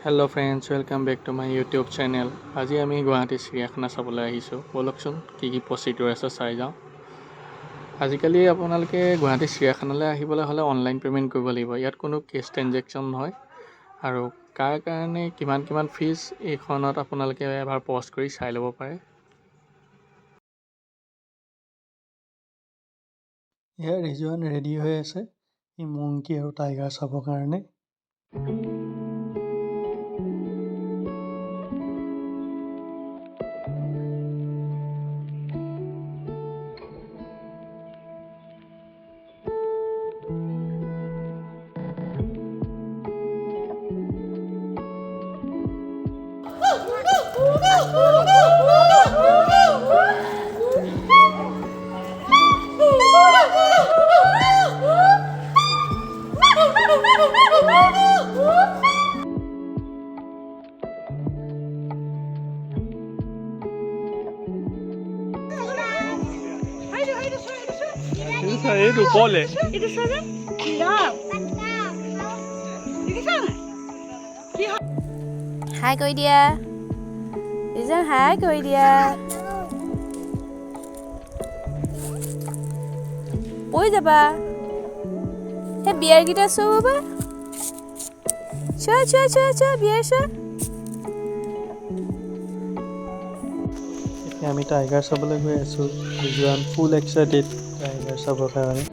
Hello' friends, welcome back to my YouTube channel. আজি আমি গুৱাহাটী চিৰিয়াখানা চাবলৈ আহিছোঁ। ব'লকচোন কি প্ৰচিডিউৰ আছে চাই যাওঁ। আজিকালি আপোনালোকে গুৱাহাটী চিৰিয়াখানালৈ আহিবলৈ হ'লে অনলাইন পে'মেণ্ট কৰিব লাগিব। ইয়াত কোনো কেছ ট্ৰেনজেকশ্যন নহয় আৰু কাৰ কাৰণে কিমান ফিজ এইখনত আপোনালোকে এবাৰ পজ কৰি চাই ল'ব পাৰে। এয়া ৰিজৱান ৰেডি হৈ আছে এই মংকি আৰু টাইগাৰ চাবৰ কাৰণে। এইটো বলে হাই কৰি দিয়া ৰিজন, হাই কৰি দিয়া। পৰি যাবা। সেই বিয়াৰকেইটা চোৱা বাবা, চোৱা বিয়াৰ চোৱা। এতিয়া আমি টাইগাৰ চাবলৈ গৈ আছোঁ। ৰিজৱান ফুল এক্সাইটেড টাইগাৰ চাবৰ কাৰণে।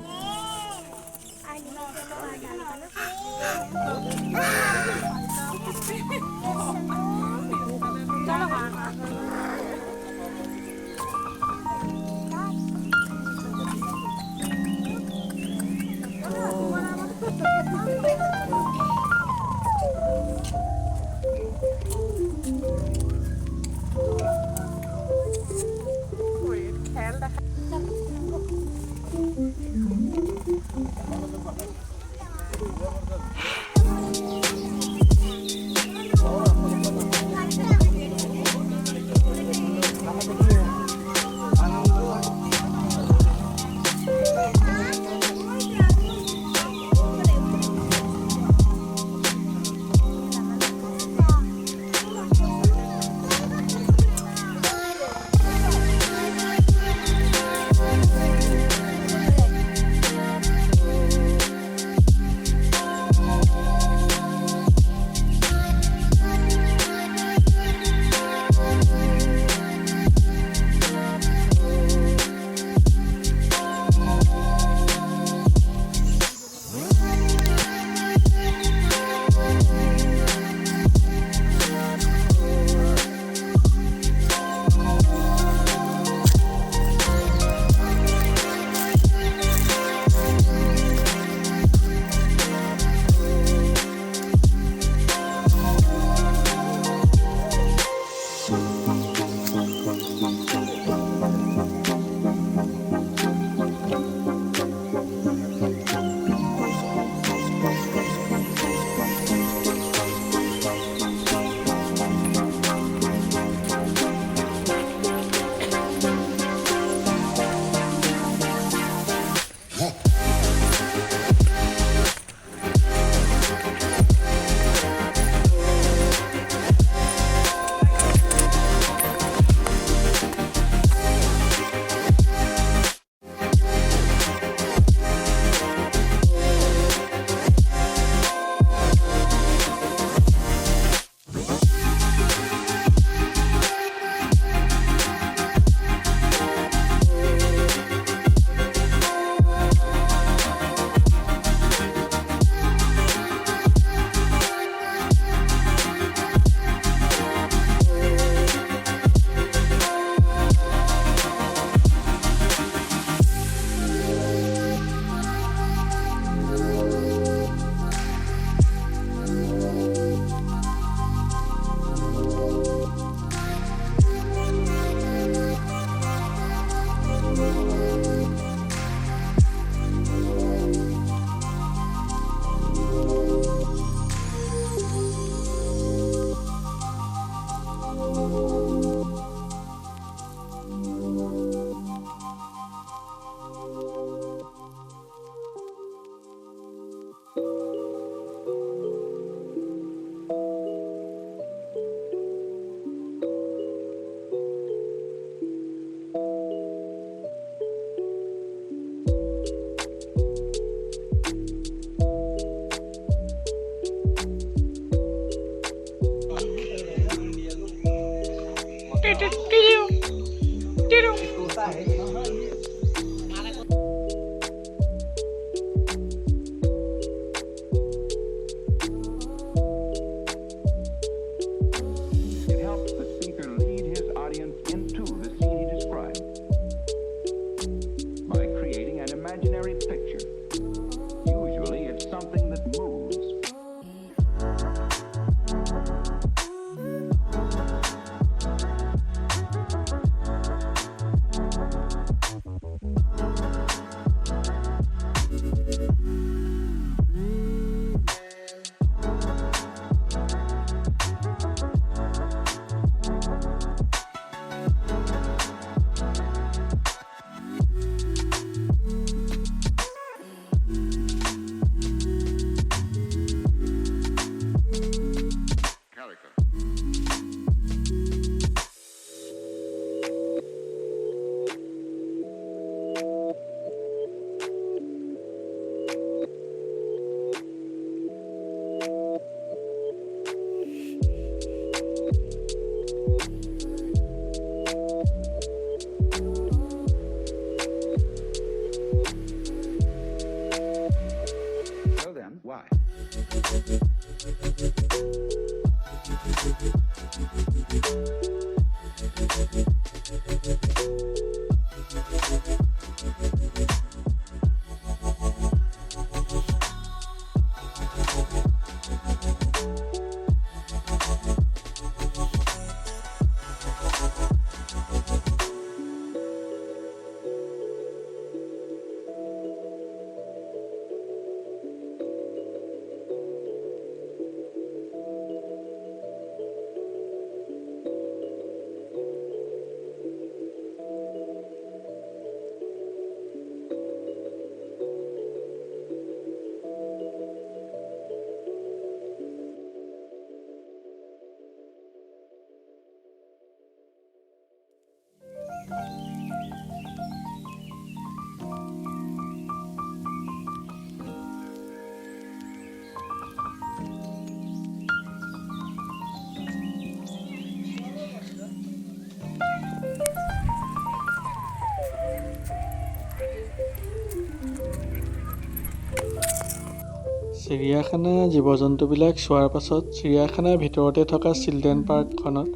চিৰিয়াখানা জীৱ জন্তুবিলাক চোৱাৰ পাছত চিৰিয়াখানাৰ ভিতৰতে থকা চিলড্ৰেন পাৰ্কখনত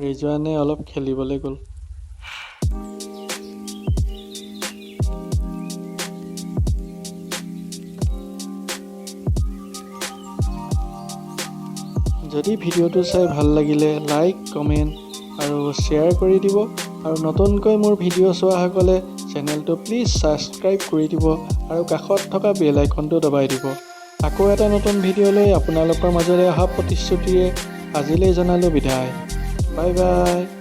ৰিজৱানে অলপ খেলিবলৈ গ'ল। যদি ভিডিঅ'টো চাই ভাল লাগিলে লাইক, কমেণ্ট আৰু শ্বেয়াৰ কৰি দিব আৰু নতুনকৈ মোৰ ভিডিঅ' চোৱাসকলে চেনেলটো প্লিজ ছাবস্ক্ৰাইব কৰি দিব আৰু কাষত থকা বেল আইকনটো দবাই দিব। আকৌ এটা নতুন ভিডিঅ' লৈ আপোনালোকৰ মাজলৈ অহা প্ৰতিশ্ৰুতিৰে আজিলৈ জনালোঁ বিদায়। Bye bye.